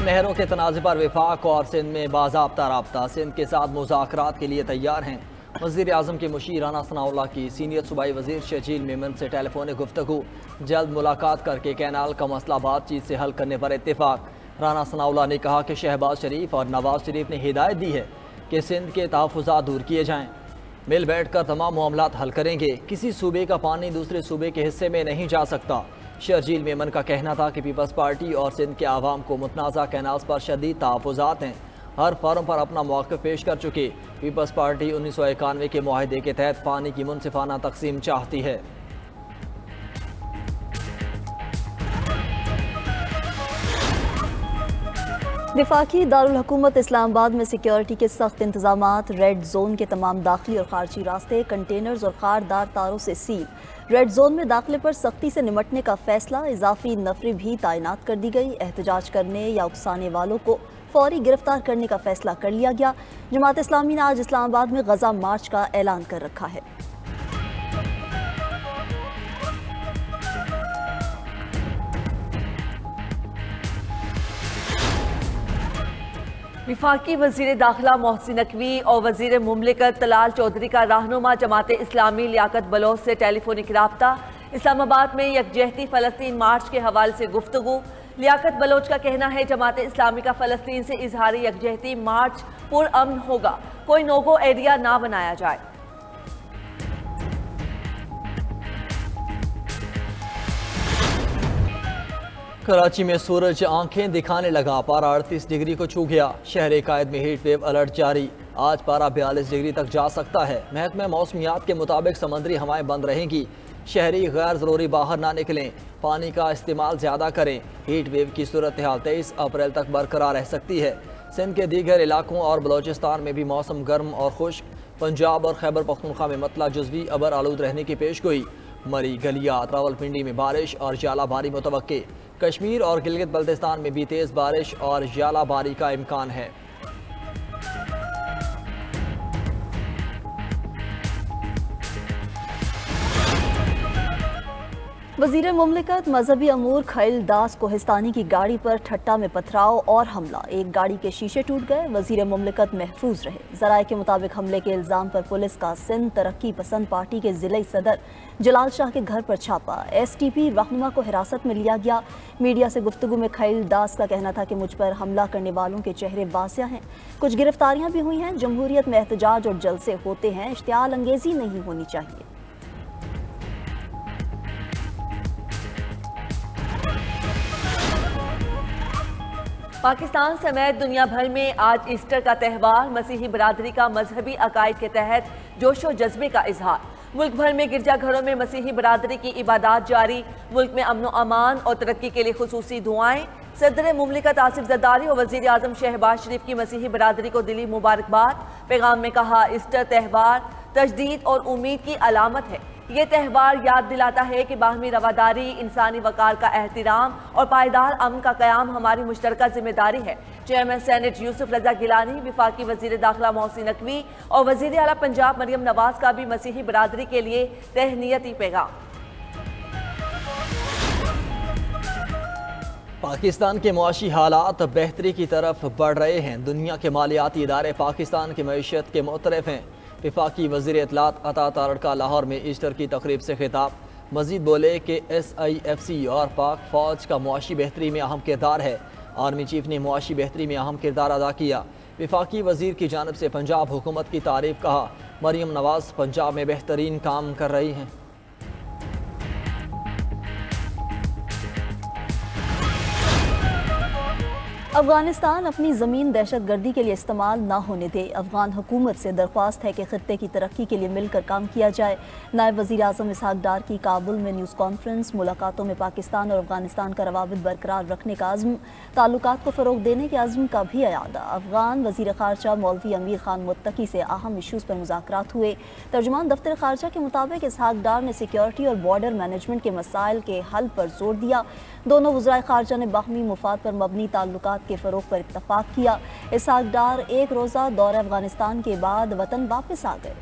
नहरों के तनाज़े पर विफाक और सिंध में बाज़ाब्ता राब्ता, सिंध के साथ मुज़ाकरात के लिए तैयार हैं। वज़ीर आज़म के मुशीर राना सनाउल्लाह की सीनियर सूबाई वज़ीर शर्जील मेमन से टेलीफोनिक गुफ्तगू, जल्द मुलाकात करके कैनाल का मसला बातचीत से हल करने पर इत्तेफाक। राना सनाउल्लाह ने कहा कि शहबाज शरीफ और नवाज शरीफ ने हिदायत दी है कि सिंध के तहफ़्फ़ुज़ात दूर किए जाएँ, मिल बैठ कर तमाम मामलात हल करेंगे। किसी सूबे का पानी दूसरे सूबे के हिस्से में नहीं जा सकता। शर्जील मेमन का कहना था कि पीपल्स पार्टी और सिंध के आवाम को मुतनाज़ा कैनाल्स पर शदीद तहफ़्फ़ुज़ात हैं, हर फॉरम पर अपना मौक़िफ़ पेश कर चुके। पीपल्स पार्टी 1991 के मुआहदे के तहत पानी की मुनसिफ़ाना तकसीम चाहती है। वफाकी दारुल हुकूमत इस्लामाबाद में सिक्योरिटी के सख्त इंतजामात, रेड जोन के तमाम दाखिली और खारजी रास्ते कंटेनर्स और खारदार तारों से सील। रेड जोन में दाखिले पर सख्ती से निमटने का फैसला, इजाफी नफरी भी तैनात कर दी गई। एहतजाज करने या उकसाने वालों को फौरी गिरफ्तार करने का फैसला कर लिया गया। जमात इस्लामी ने आज इस्लामाबाद में गजा मार्च का ऐलान कर रखा है। वफाकी वज़ीर दाखिला मोहसिन नकवी और वज़ीर मुमलिकत तलाल चौधरी का रहनुमा जमात इस्लामी लियाकत बलोच से टेलीफोनिक राब्ता। इस्लामाबाद में यकजहती फ़लस्तीन मार्च के हवाले से गुफ्तगू। लियाकत बलोच का कहना है जमात इस्लामी का फ़लस्तीन से इजहारी यकजहती मार्च पुरअमन होगा, कोई नोगो एरिया ना बनाया जाए। कराची में सूरज आंखें दिखाने लगा, पारा 38 डिग्री को छू गया। शहर कायद में हीट वेव अलर्ट जारी, आज पारा 42 डिग्री तक जा सकता है। महकमा मौसमियात के मुताबिक समंदरी हवाएं बंद रहेंगी। शहरी गैर ज़रूरी बाहर ना निकलें, पानी का इस्तेमाल ज़्यादा करें। हीट वेव की सूरत हाल 23 अप्रैल तक बरकरार रह सकती है। सिंध के दीगर इलाकों और बलोचिस्तान में भी मौसम गर्म और खुश्क। पंजाब और खैबर पख्तूनख्वा में मतला जुज़वी अबर आलूद रहने की पेशगोई। मरी, गलियात, रावलपिंडी में बारिश और जालाबारी मुतवक्के। कश्मीर और गिलगित बल्तिस्तान में भी तेज़ बारिश और जालाबारी का इम्कान है। वज़ीर मुमलिकत मजहबी अमूर खैल दास कोहिस्तानी की गाड़ी पर ठट्टा में पथराव और हमला, एक गाड़ी के शीशे टूट गए। वज़ीर मुमलिकत महफूज रहे। ज़राए के मुताबिक हमले के इल्ज़ाम पर पुलिस का सिंध तरक्की पसंद पार्टी के ज़िले सदर जलाल शाह के घर पर छापा। STP रहनुमा को हिरासत में लिया गया। मीडिया से गुफ्तगू में खैल दास का कहना था कि मुझ पर हमला करने वालों के चेहरे वासिया हैं, कुछ गिरफ्तारियां भी हुई हैं। जमहूरियत में एहतजाज और जलसे होते हैं, इश्तियाल अंगेजी नहीं होनी चाहिए। पाकिस्तान समेत दुनिया भर में आज ईस्टर का त्यौहार, मसीही बरादरी का मजहबी अकायद के तहत जोशो जज्बे का इजहार। मुल्क भर में गिरजाघरों में मसीही बरादरी की इबादत जारी। मुल्क में अमन अमान और तरक्की के लिए खुसूसी दुआएं। सदर मुमलिकत आसिफ जरदारी और वज़ीर आज़म शहबाज शरीफ की मसीही बरादरी को दिली मुबारकबाद। पैगाम में कहा, ईस्टर त्यौहार तजदीद और उम्मीद की अलामत है। ये त्यौहार याद दिलाता है कि बाहमी रवादारी, इंसानी वकार का एहतराम और पायदार अमन का क़याम हमारी मुश्तरका जिम्मेदारी है। चेयरमैन सेनेट यूसुफ रजा गिलानी, वफाकी वज़ीर दाखिला मोहसिन नकवी और वज़ीर आला पंजाब मरियम नवाज का भी मसीही बरादरी के लिए तहनीयती पैगाम। पाकिस्तान के मुआशी हालात बेहतरी की तरफ बढ़ रहे हैं। दुनिया के मालियाती इदारे पाकिस्तान की मईशत के मुतरफ हैं। वफाकी वज़ीर इत्तलात अता तारड़का लाहौर में ईस्टर की तकरीब से खिताब। मजीद बोले कि SIFC और पाक फ़ौज का मुआशी बेहतरी में अहम किरदार है। आर्मी चीफ ने मुआशी बेहतरी में अहम किरदार अदा किया। वफाकी वज़ीर की जानिब से पंजाब हुकूमत की तारीफ कहा। मरियम नवाज पंजाब में बेहतरीन काम कर रही हैं। अफगानिस्तान अपनी ज़मीन दहशत गर्दी के लिए इस्तेमाल ना होने दे। अफगान हुकूमत से दरख्वास्त है कि खित्ते की तरक्की के लिए मिलकर काम किया जाए। नायब वज़ीर आज़म इसहाक डार की काबुल में न्यूज़ कॉन्फ्रेंस। मुलाकातों में पाकिस्तान और अफगानिस्तान का रवाबित बरकरार रखने का अज़्म, ताल्लुकात को फ़रोग देने के अज़्म का भी अयादा। अफगान वज़ीर ख़ारजा मौलवी अमीर खान मुत्तकी से अहम इशूज़ पर मुज़ाकरात हुए। तर्जुमान दफ्तर ख़ारजा के मुताबिक इसहाक डार ने सिक्योरिटी और बॉर्डर मैनेजमेंट के मसाइल के हल पर जोर दिया। दोनों वज़राए ख़ारजा ने बाहमी मुफाद पर मबनी ताल्लुकात के फ़रोग पर इत्तफ़ाक़ किया। इसहाक डार एक रोज़ा दौरे अफ़गानिस्तान के बाद वतन वापस आ गए।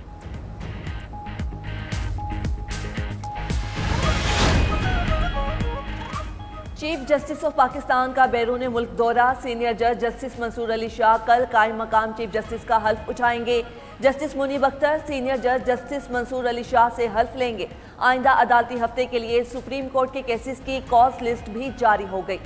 चीफ जस्टिस ऑफ पाकिस्तान का बैरून मुल्क दौरा। सीनियर जज जस्टिस मंसूर अली शाह कल कायम मकाम चीफ जस्टिस का हल्फ उठाएंगे। जस्टिस मुनीब अख्तर सीनियर जज जस्टिस मंसूर अली शाह से हल्फ लेंगे। आइंदा अदालती हफ्ते के लिए सुप्रीम कोर्ट के केसेस की कॉज लिस्ट भी जारी हो गई।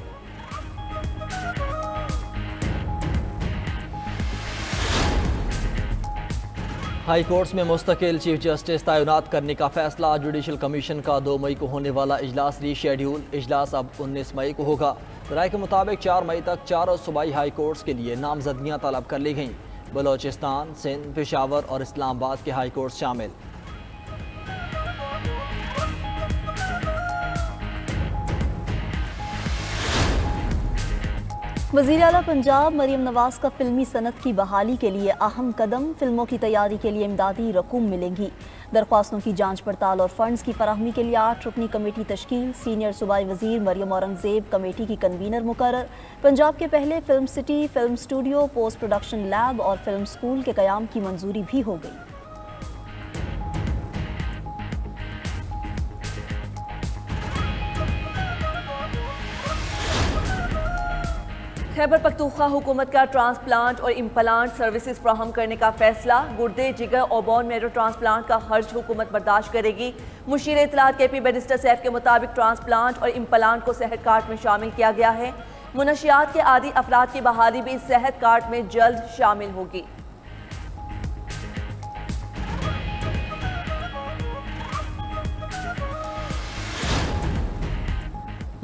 हाई कोर्ट्स में मुस्तकिल चीफ जस्टिस तैनात करने का फैसला। जुडिशल कमीशन का 2 मई को होने वाला इजलास रीशेड्यूल। इजलास अब 19 मई को होगा। राय के मुताबिक 4 मई तक 4 सूबाई हाई कोर्ट्स के लिए नामजदगियाँ तलब कर ली गईं। बलोचिस्तान, सिंध, पेशावर और इस्लामाबाद के हाई कोर्ट्स शामिल। वज़ीर आला पंजाब मरीम नवाज का फिल्मी सनत की बहाली के लिए अहम कदम। फिल्मों की तैयारी के लिए इमदादी रकूम मिलेंगी। दरख्वास्तों की जांच पड़ताल और फंड्स की फराहमी के लिए 8 रुकनी कमेटी तश्कील। सीनियर सूबाई वजीर मरियम औरंगजेब कमेटी की कन्वीनर मुकर्रर। पंजाब के पहले film city, film studio, post production lab और फिल्म स्कूल के क़याम की मंजूरी भी हो गई। खैबर पख्तूनख्वा हुकूमत का ट्रांसप्लांट और इम्प्लांट सर्विसेज फ्राहम करने का फैसला। गुर्दे, जिगर और बोन मैरो ट्रांसप्लांट का खर्च हुकूमत बर्दाश्त करेगी। मुशीर इत्तलात KP बैरिस्टर सैफ के मुताबिक ट्रांसप्लांट और इम्प्लांट को सेहत कार्ड में शामिल किया गया है। मुनशियात के आदी अफराद की बहाली भी सेहत कार्ड में जल्द शामिल होगी।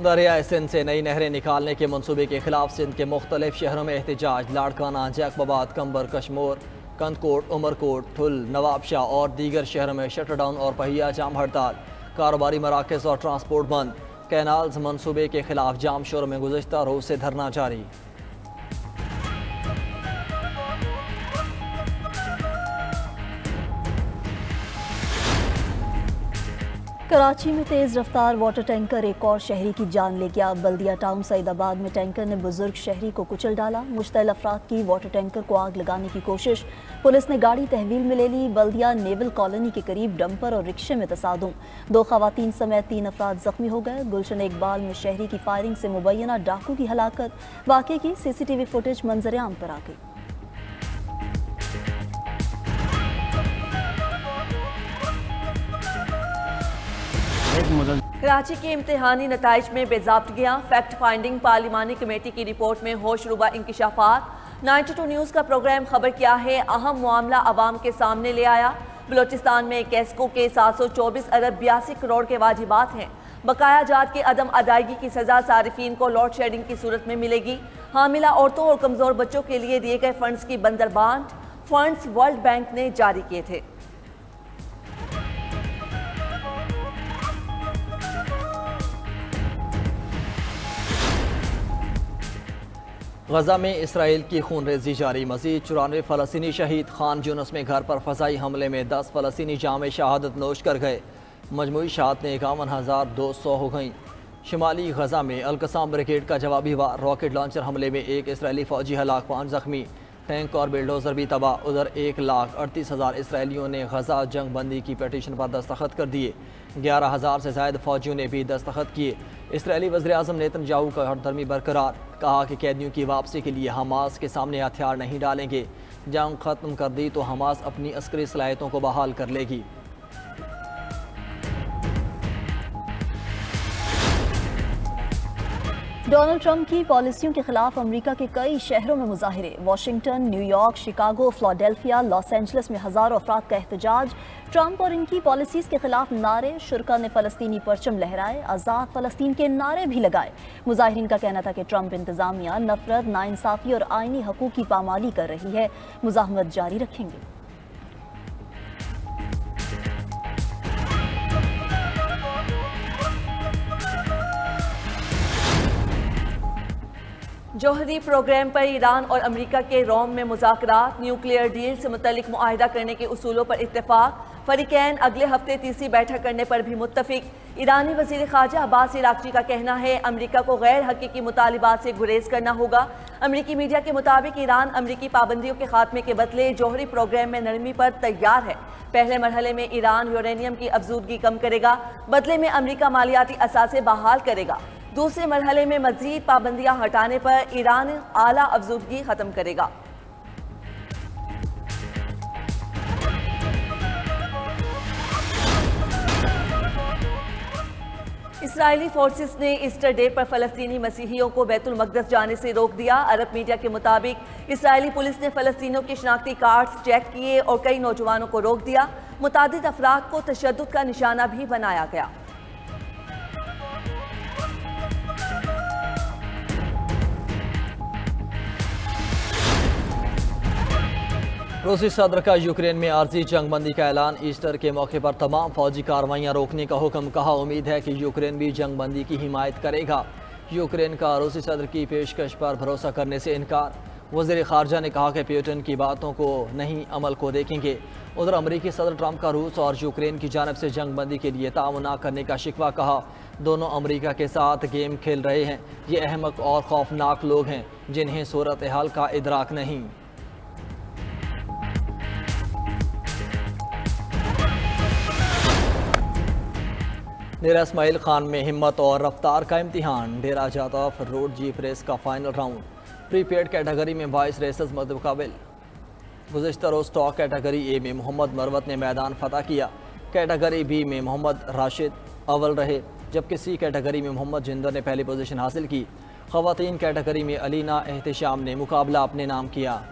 दरियाए सिंध से नई नहरें निकालने के मनसूबे के खिलाफ सिंध के मुख्तलिफ शहरों में एहतजाज। लाड़काना, जैकबाबाद, कंबर, कशमोर, कंदकोट, उमरकोट, ठुल, नवाबशाह और दीगर शहरों में शटरडाउन और पहिया जाम हड़ताल। कारोबारी मराकज़ और ट्रांसपोर्ट बंद। कैनाल्स मनसूबे के खिलाफ जाम शोरों में गुज़श्ता रोज़ से धरना जारी। कराची में तेज़ रफ्तार वाटर टैंकर एक और शहरी की जान ले गया। बल्दिया टाउन सईदाबाद में टैंकर ने बुजुर्ग शहरी को कुचल डाला। मुश्तइल अफराद की वाटर टैंकर को आग लगाने की कोशिश। पुलिस ने गाड़ी तहवील में ले ली। बल्दिया नेवल कॉलोनी के करीब डंपर और रिक्शे में तसादुम। 2 खवातीन समेत 3 अफराद जख्मी हो गए। गुलशन इकबाल में शहरी की फायरिंग से मुबैना डाकू की हलाकत। वाक़े की CCTV फुटेज मंजर आम पर आ गई। कराची के इम्तिहानी नताइज में बेज़ाब्तगियाँ। Fact finding. पार्लिमानी कमेटी की रिपोर्ट में होशरुबा इंकिशाफात। 92 न्यूज़ का प्रोग्राम खबर क्या है अहम मामला अवाम के सामने ले आया। बलोचिस्तान में कैस्को के 724 अरब 82 करोड़ के वाजिबात हैं। बकाया जात की अदम अदायगी की सजा सारिफीन को लोड शेडिंग की सूरत में मिलेगी। हामिला औरतों और कमज़ोर बच्चों के लिए दिए गए फंड्स की बंदरबांट। फंड्स वर्ल्ड बैंक ने जारी किए थे। गजा में इसराइल की खूनरेजी जारी। मजीद 94 फ़लस्तीनी शहीद। खान यूनुस में घर पर फ़ज़ाई हमले में 10 फ़लस्तीनी जामे शहादत नोश कर गए। मजमूई शहादतें 51,200 हो गईं। शुमाली गजा में अलकसाम ब्रिगेड का जवाबी वार। रॉकेट लॉन्चर हमले में 1 इसराइली फ़ौजी हलाक, 5 ज़ख्मी। टैंक और बिल्डोज़र भी तबाह। उधर 1,38,000 इसराइलियों ने गजा जंग बंदी की पटिशन पर दस्तखत कर दिए। 11,000 से ज़ायद फ़ौजियों ने भी दस्तखत किए। इसराइली वज़ीर-ए-आज़म नेतन्याहू का हरदर्मी बरकरार। कहा कि कैदियों की वापसी के लिए हमास के सामने हथियार नहीं डालेंगे। जंग ख़त्म कर दी तो हमास अपनी अस्करी सलाहियतों को बहाल कर लेगी। डोनाल्ड ट्रंप की पॉलिसियों के खिलाफ अमेरिका के कई शहरों में मुजाहिरे। Washington, New York, Chicago, Philadelphia, Los Angeles में हज़ारों अफराद का एहतजाज। ट्रंप और इनकी पॉलिसीज़ के खिलाफ नारे। शुरका ने फ़लस्तीनी परचम लहराए। आज़ाद फ़लस्तीन के नारे भी लगाए। मुजाहिरीन का कहना था कि ट्रंप इंतज़ामिया नफरत, नाइंसाफ़ी और आइनी हकूक़ की पामाली कर रही है। मुज़ाहमत जारी रखेंगे। जौहरी प्रोग्राम पर ईरान और अमेरिका के रोम में मुज़ाकरात। न्यूक्लियर डील से मुतल्लिक मुआहिदा करने के उसूलों पर इत्तेफाक। फरीकैन अगले हफ्ते तीसरी बैठक करने पर भी मुत्तफिक। ईरानी वज़ीर ख़ारजा अब्बास इराक़ची का कहना है अमेरिका को गैर हकीकी मुतालिबात से गुरेज करना होगा। अमेरिकी मीडिया के मुताबिक ईरान अमेरिकी पाबंदियों के खात्मे के बदले जौहरी प्रोग्राम में नरमी पर तैयार है। पहले मरहले में ईरान यूरेनियम की अफजूदगी कम करेगा। बदले में अमेरिका मालियाती असासे बहाल करेगा। दूसरे मरहले में मजीद पाबंदियां हटाने पर ईरान आला अफजूदगी खत्म करेगा। इसराइली फोर्सेस ने ईस्टर डे पर फलस्तीनी मसीहियों को बैतुल मक़दस जाने से रोक दिया। अरब मीडिया के मुताबिक इसराइली पुलिस ने फलस्तीनियों के शनाख्ती कार्ड्स चेक किए और कई नौजवानों को रोक दिया। मुतादिद अफराद को तशद्दुद का निशाना भी बनाया गया। रूसी सदर का यूक्रेन में आर्जी जंगबंदी का ऐलान। ईस्टर के मौके पर तमाम फौजी कार्रवाइयाँ रोकने का हुक्म। कहा, उम्मीद है कि यूक्रेन भी जंगबंदी की हिमायत करेगा। यूक्रेन का रूसी सदर की पेशकश पर भरोसा करने से इनकार। वज़ीर ख़ारजा ने कहा कि पुतिन की बातों को नहीं, अमल को देखेंगे। उधर अमरीकी सदर ट्रंप का रूस और यूक्रेन की जानब से जंगबंदी के लिए ताउन न करने का शिकवा। कहा, दोनों अमरीका के साथ गेम खेल रहे हैं। ये अहमक और खौफनाक लोग हैं जिन्हें सूरत हाल का इदराक नहीं। डेरा इस्माइल खान में हिम्मत और रफ्तार का इम्तिहान। डेरा जातफ रोड जीप रेस का फाइनल राउंड। प्रीपेड कैटेगरी में 22 रेसर्स मुकाबिल। गुज़िश्ता रोज़ स्टॉक कैटेगरी ए में मोहम्मद मरवत ने मैदान फतह किया। कैटेगरी बी में मोहम्मद राशिद अव्वल रहे, जबकि सी कैटेगरी में मोहम्मद जिंदर ने पहली पोजीशन हासिल की। ख़वातीन कैटेगरी में अलीना एहतिशाम ने मुकाबला अपने नाम किया।